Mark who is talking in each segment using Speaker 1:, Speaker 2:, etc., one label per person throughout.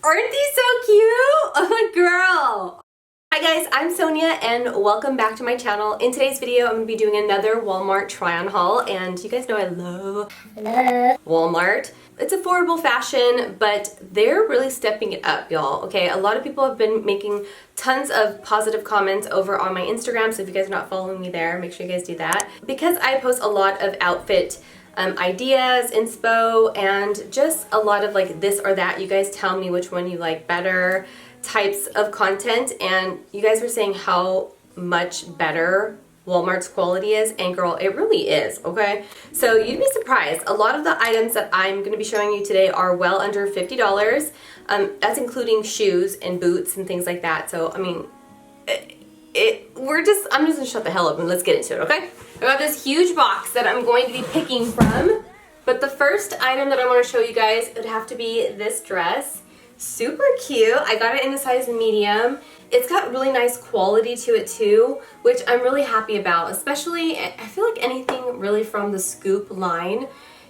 Speaker 1: Aren't these so cute? Oh, girl. Hi guys, I'm Sonia and welcome back to my channel. In today's video, I'm going to be doing another Walmart try-on haul, and you guys know I love Walmart. It's affordable fashion, but they're really stepping it up, y'all. Okay, a lot of people have been making tons of positive comments over on my Instagram, so if you guys are not following me there, make sure you guys do that. Because I post a lot of outfit ideas, inspo, and just a lot of like this or that. You guys tell me which one you like better types of content, and you guys were saying how much better Walmart's quality is, and girl, it really is, okay? So you'd be surprised. A lot of the items that I'm going to be showing you today are well under $50. That's including shoes and boots and things like that. So, I mean, I'm just gonna shut the hell up and let's get into it, okay? I got this huge box that I'm going to be picking from, but the first item that I want to show you guys would have to be this dress. Super cute. I got it in a size medium. It's got really nice quality to it too, which I'm really happy about, especially I feel like anything really from the Scoop line,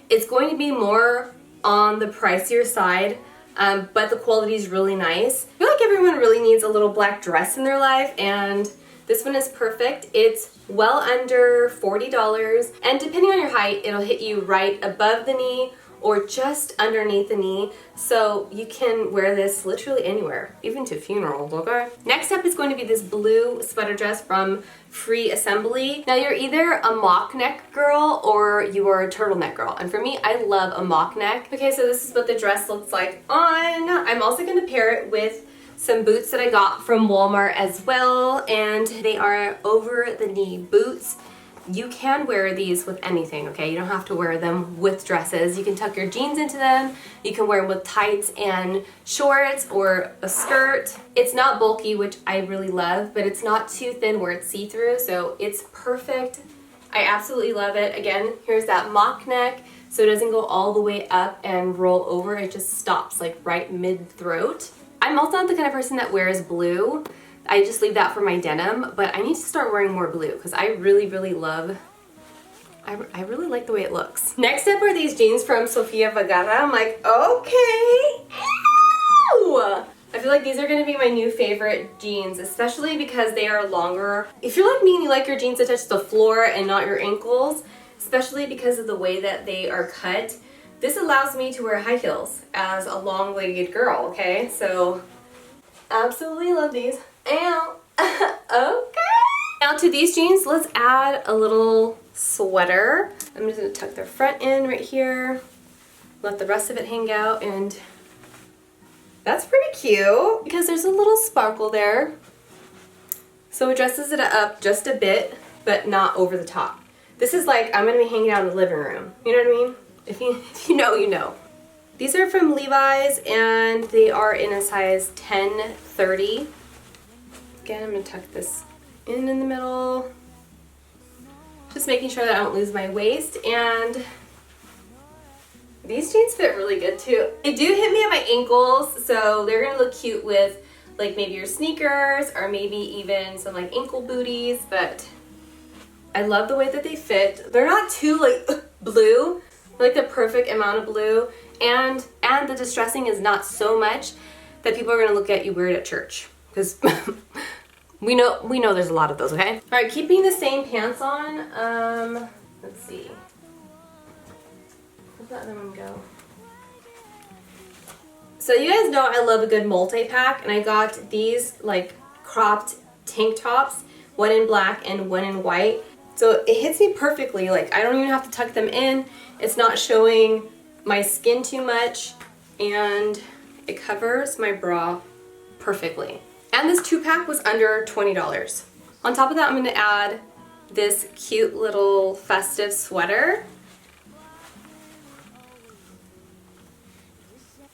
Speaker 1: it's going to be more on the pricier side, but the quality is really nice. I feel like everyone really needs a little black dress in their life, and this one is perfect. It's well under $40, and depending on your height, it'll hit you right above the knee or just underneath the knee, so you can wear this literally anywhere, even to funerals, okay? Next up is going to be this blue sweater dress from Free Assembly. Now you're either a mock neck girl or you are a turtleneck girl, and for me, I love a mock neck. Okay, so this is what the dress looks like on. I'm also gonna pair it with some boots that I got from Walmart as well, and they are over the knee boots. You can wear these with anything, okay? You don't have to wear them with dresses. You can tuck your jeans into them. You can wear them with tights and shorts or a skirt. It's not bulky, which I really love, but it's not too thin where it's see-through, so it's perfect. I absolutely love it. Again, here's that mock neck, so it doesn't go all the way up and roll over. It just stops like right mid-throat. I'm also not the kind of person that wears blue. I just leave that for my denim, but I need to start wearing more blue because I really love, I really like the way it looks. Next up are these jeans from Sofia. I'm like, okay. Ew! I feel like these are gonna be my new favorite jeans, especially because they are longer. If you're like me and you like your jeans to touch the floor and not your ankles, especially because of the way that they are cut, this allows me to wear high heels as a long-legged girl, okay? So, absolutely love these. Ow. Okay. Now to these jeans, let's add a little sweater. I'm just gonna tuck the front in right here, let the rest of it hang out, and that's pretty cute because there's a little sparkle there. So it dresses it up just a bit, but not over the top. This is like, I'm gonna be hanging out in the living room. You know what I mean? If you know, you know. These are from Levi's and they are in a size 10-30. Again, I'm gonna tuck this in the middle. Just making sure that I don't lose my waist, and these jeans fit really good too. They do hit me at my ankles, so they're gonna look cute with like maybe your sneakers or maybe even some like ankle booties, but I love the way that they fit. They're not too like blue, like the perfect amount of blue, and the distressing is not so much that people are gonna look at you weird at church, because we know there's a lot of those, okay? All right, keeping the same pants on. Let's see. Where'd the other one go? So you guys know I love a good multi-pack, and I got these like cropped tank tops, one in black and one in white. So it hits me perfectly. Like, I don't even have to tuck them in. It's not showing my skin too much, and it covers my bra perfectly. And this 2-pack was under $20. On top of that, I'm gonna add this cute little festive sweater.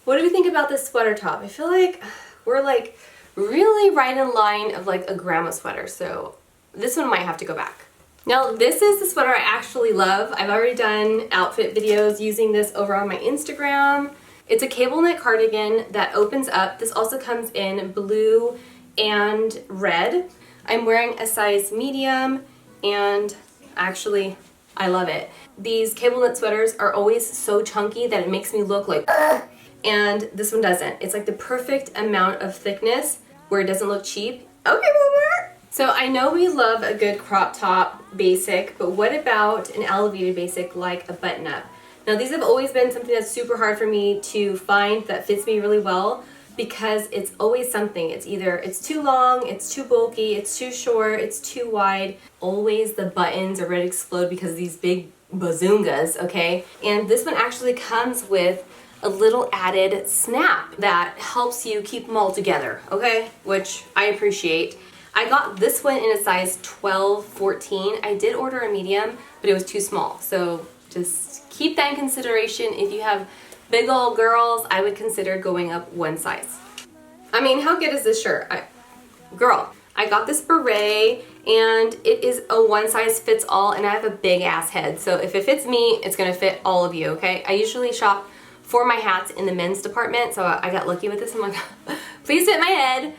Speaker 1: What do we think about this sweater top? I feel like we're like really right in line of like a grandma sweater, so this one might have to go back. Now this is the sweater I actually love. I've already done outfit videos using this over on my Instagram. It's a cable knit cardigan that opens up. This also comes in blue and red. I'm wearing a size medium, and actually I love it. These cable knit sweaters are always so chunky that it makes me look like and this one doesn't. It's like the perfect amount of thickness where it doesn't look cheap. Okay, Walmart. So I know we love a good crop top basic, but what about an elevated basic like a button up? Now these have always been something that's super hard for me to find that fits me really well, because it's always something. It's either it's too long, it's too bulky, it's too short, it's too wide. Always the buttons are ready to explode because of these big bazoongas, okay? And this one actually comes with a little added snap that helps you keep them all together, okay? Which I appreciate. I got this one in a size 12-14. I did order a medium, but it was too small. So just keep that in consideration. If you have big old girls, I would consider going up one size. I mean, how good is this shirt? Girl, I got this beret and it is a one size fits all, and I have a big ass head. So if it fits me, it's gonna fit all of you, okay? I usually shop for my hats in the men's department, so I got lucky with this. I'm like, please fit my head.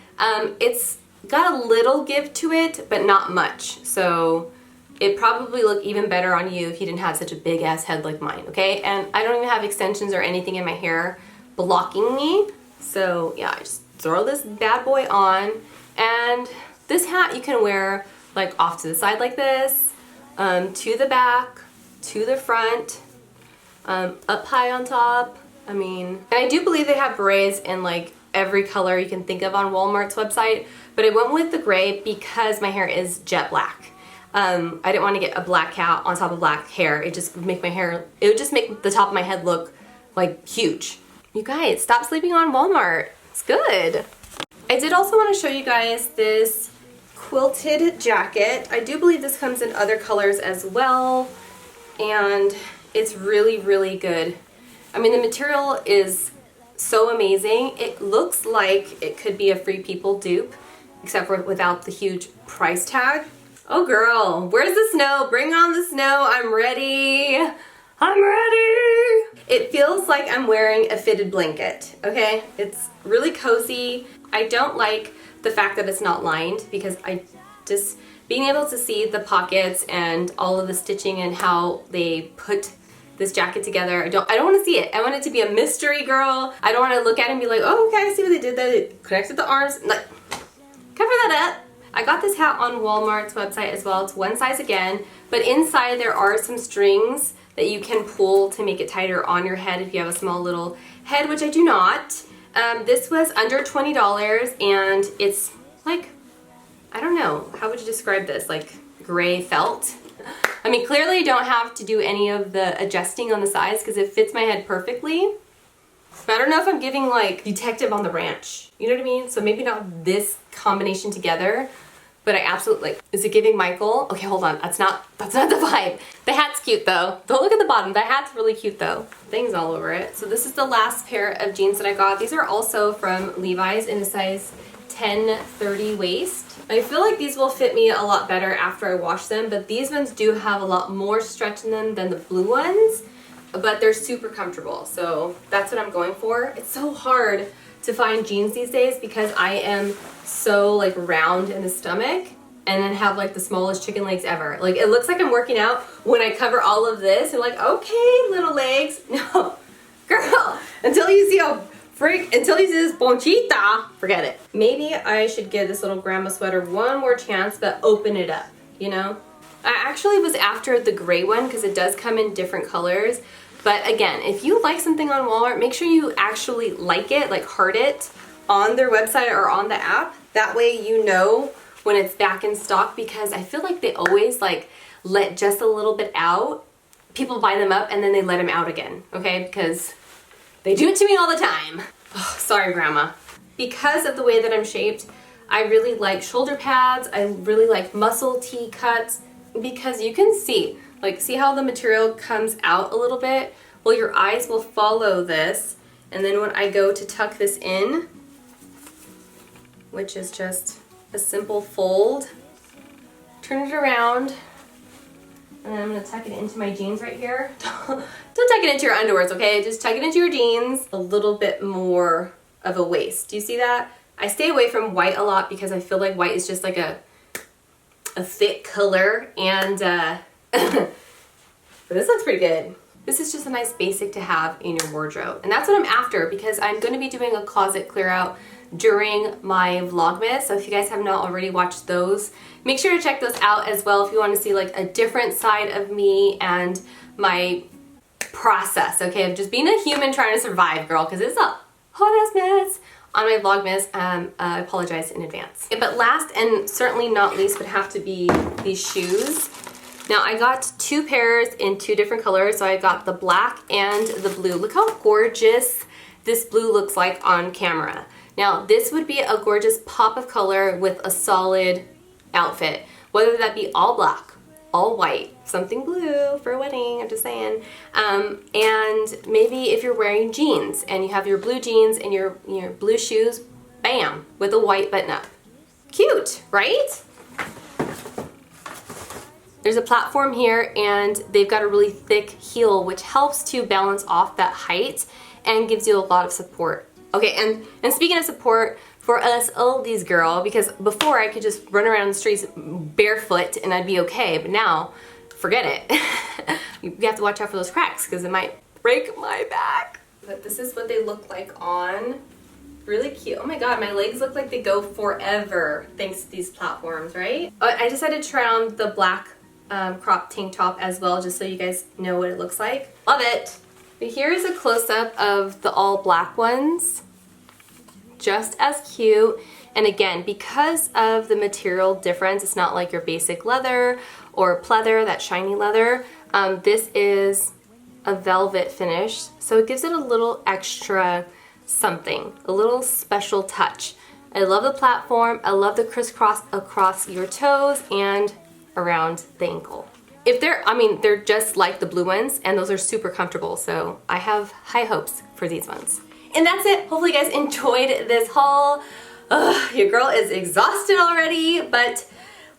Speaker 1: It's got a little give to it, but not much. So it probably look even better on you if you didn't have such a big ass head like mine, okay? And I don't even have extensions or anything in my hair blocking me. So yeah, I just throw this bad boy on, and this hat you can wear like off to the side like this, to the back, to the front, up high on top. I mean, and I do believe they have berets in like every color you can think of on Walmart's website, but I went with the gray because my hair is jet black. I didn't want to get a black hat on top of black hair. It just would make my hair, it would just make the top of my head look like huge. You guys, stop sleeping on Walmart. It's good. I did also want to show you guys this quilted jacket. I do believe this comes in other colors as well, and it's really, really good. I mean, the material is so amazing. It looks like it could be a Free People dupe, except for without the huge price tag. Oh girl, where's the snow? Bring on the snow. I'm ready. I'm ready. It feels like I'm wearing a fitted blanket, okay? It's really cozy. I don't like the fact that it's not lined, because I just, being able to see the pockets and all of the stitching and how they put this jacket together, I don't want to see it. I want it to be a mystery, girl. I don't want to look at it and be like, oh, okay, I see what they did there. They connected the arms. Like, cover that up. I got this hat on Walmart's website as well. It's one size again, but inside there are some strings that you can pull to make it tighter on your head if you have a small little head, which I do not. This was under $20, and it's like, I don't know, how would you describe this? Like gray felt? I mean, clearly you don't have to do any of the adjusting on the sides because it fits my head perfectly. But I don't know if I'm giving like Detective on the Ranch. You know what I mean? So maybe not this combination together, but I absolutely, like, is it giving Michael? Okay, hold on, that's not the vibe. The hat's cute though. Don't look at the bottom, the hat's really cute though. Things all over it. So this is the last pair of jeans that I got. These are also from Levi's in a size 10-30 waist. I feel like these will fit me a lot better after I wash them, but these ones do have a lot more stretch in them than the blue ones, but they're super comfortable, so that's what I'm going for. It's so hard to find jeans these days because I am so like round in the stomach and then have like the smallest chicken legs ever. Like, it looks like I'm working out when I cover all of this. You're like, okay, little legs. No, girl, until you see this bonchita, forget it. Maybe I should give this little grandma sweater one more chance, but open it up, you know? I actually was after the gray one because it does come in different colors. But again, if you like something on Walmart, make sure you actually like it, like heart it on their website or on the app. That way you know when it's back in stock, because I feel like they always like let just a little bit out. People buy them up and then they let them out again, okay? Because they do it to me all the time. Oh, sorry, Grandma. Because of the way that I'm shaped, I really like shoulder pads. I really like muscle tee cuts, because you can see, like, see how the material comes out a little bit? Well, your eyes will follow this, and then when I go to tuck this in, which is just a simple fold, turn it around, and then I'm gonna tuck it into my jeans right here. Don't tuck it into your underwears, okay? Just tuck it into your jeans. A little bit more of a waist. Do you see that? I stay away from white a lot because I feel like white is just like a thick color, and but this looks pretty good. This is just a nice basic to have in your wardrobe. And that's what I'm after because I'm going to be doing a closet clear out during my Vlogmas. So if you guys have not already watched those, make sure to check those out as well if you want to see like a different side of me and my process, okay, of just being a human trying to survive, girl, because it's a hot ass mess on my Vlogmas. I apologize in advance. But last and certainly not least would have to be these shoes. Now I got 2 pairs in 2 different colors. So I got the black and the blue. Look how gorgeous this blue looks like on camera. Now this would be a gorgeous pop of color with a solid outfit, whether that be all black, all white, something blue for a wedding, I'm just saying. And maybe if you're wearing jeans and you have your blue jeans and your blue shoes, bam, with a white button up. Cute, right? There's a platform here and they've got a really thick heel which helps to balance off that height and gives you a lot of support. Okay, and speaking of support, for us oldies girl, because before I could just run around the streets barefoot and I'd be okay, but now, forget it. You have to watch out for those cracks because it might break my back. But this is what they look like on. Really cute. Oh my god, my legs look like they go forever thanks to these platforms, right? I decided to try on the black crop tank top as well, just so you guys know what it looks like. Love it! But here's a close-up of the all black ones. Just as cute. And again, because of the material difference, it's not like your basic leather or pleather, that shiny leather. This is a velvet finish, so it gives it a little extra something, a little special touch. I love the platform. I love the crisscross across your toes and around the ankle. If they're just like the blue ones, and those are super comfortable, so I have high hopes for these ones. And that's it. Hopefully you guys enjoyed this haul. Your girl is exhausted already, but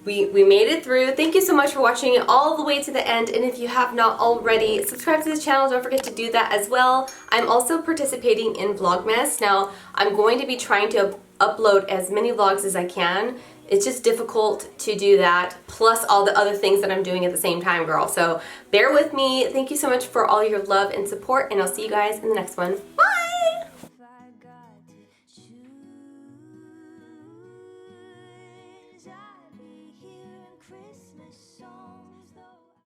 Speaker 1: we made it through. Thank you so much for watching it all the way to the end, and if you have not already, subscribe to this channel. Don't forget to do that as well. I'm also participating in Vlogmas. Now, I'm going to be trying to upload as many vlogs as I can. It's just difficult to do that, plus all the other things that I'm doing at the same time, girl. So bear with me. Thank you so much for all your love and support, and I'll see you guys in the next one. Bye!